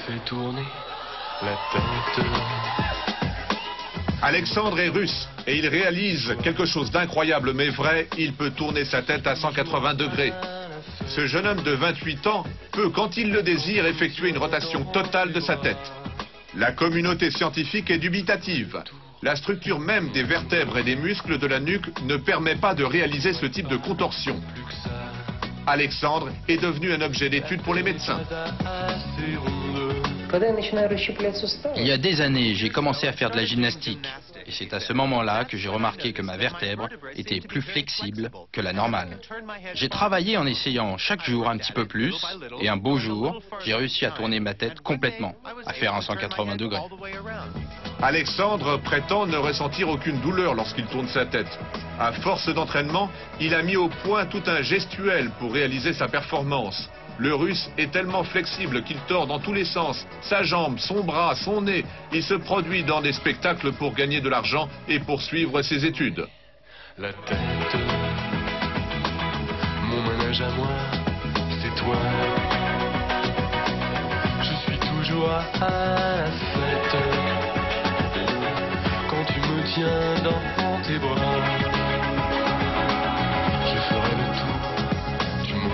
fais tourner la tête. Alexandre est russe et il réalise quelque chose d'incroyable mais vrai, il peut tourner sa tête à 180 degrés. Ce jeune homme de 28 ans peut, quand il le désire, effectuer une rotation totale de sa tête. La communauté scientifique est dubitative. La structure même des vertèbres et des muscles de la nuque ne permet pas de réaliser ce type de contorsion. Alexandre est devenu un objet d'étude pour les médecins. Il y a des années, j'ai commencé à faire de la gymnastique. Et c'est à ce moment-là que j'ai remarqué que ma vertèbre était plus flexible que la normale. J'ai travaillé en essayant chaque jour un petit peu plus, et un beau jour, j'ai réussi à tourner ma tête complètement, à faire un 180 degrés. Alexandre prétend ne ressentir aucune douleur lorsqu'il tourne sa tête. À force d'entraînement, il a mis au point tout un gestuel pour réaliser sa performance. Le russe est tellement flexible qu'il tord dans tous les sens, sa jambe, son bras, son nez. Il se produit dans des spectacles pour gagner de l'argent et poursuivre ses études. La tête, mon manège à moi, c'est toi. Je suis toujours à la fête quand tu me tiens dans tes bras. Je ferai le tour.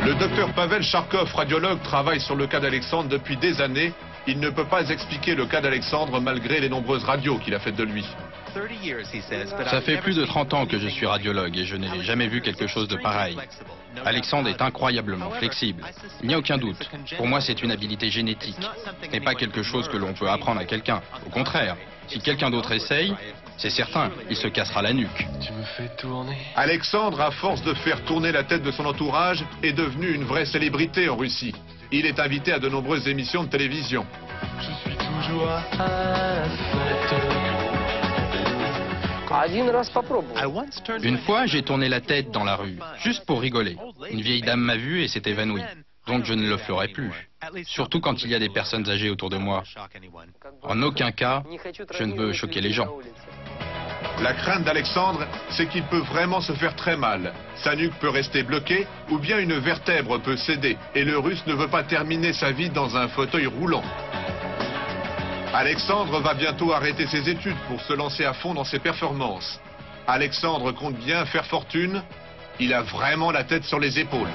Le docteur Pavel Charkov, radiologue, travaille sur le cas d'Alexandre depuis des années. Il ne peut pas expliquer le cas d'Alexandre malgré les nombreuses radios qu'il a faites de lui. Ça fait plus de 30 ans que je suis radiologue et je n'ai jamais vu quelque chose de pareil. Alexandre est incroyablement flexible. Il n'y a aucun doute. Pour moi, c'est une habilité génétique. Ce n'est pas quelque chose que l'on peut apprendre à quelqu'un. Au contraire, si quelqu'un d'autre essaye, c'est certain, il se cassera la nuque. Tu me fais tourner. Alexandre, à force de faire tourner la tête de son entourage, est devenu une vraie célébrité en Russie. Il est invité à de nombreuses émissions de télévision. Je suis toujours à la fête. Une fois, j'ai tourné la tête dans la rue, juste pour rigoler. Une vieille dame m'a vu et s'est évanouie. Donc je ne le ferai plus. Surtout quand il y a des personnes âgées autour de moi. En aucun cas, je ne veux choquer les gens. La crainte d'Alexandre, c'est qu'il peut vraiment se faire très mal. Sa nuque peut rester bloquée ou bien une vertèbre peut céder. Et le russe ne veut pas terminer sa vie dans un fauteuil roulant. Alexandre va bientôt arrêter ses études pour se lancer à fond dans ses performances. Alexandre compte bien faire fortune. Il a vraiment la tête sur les épaules.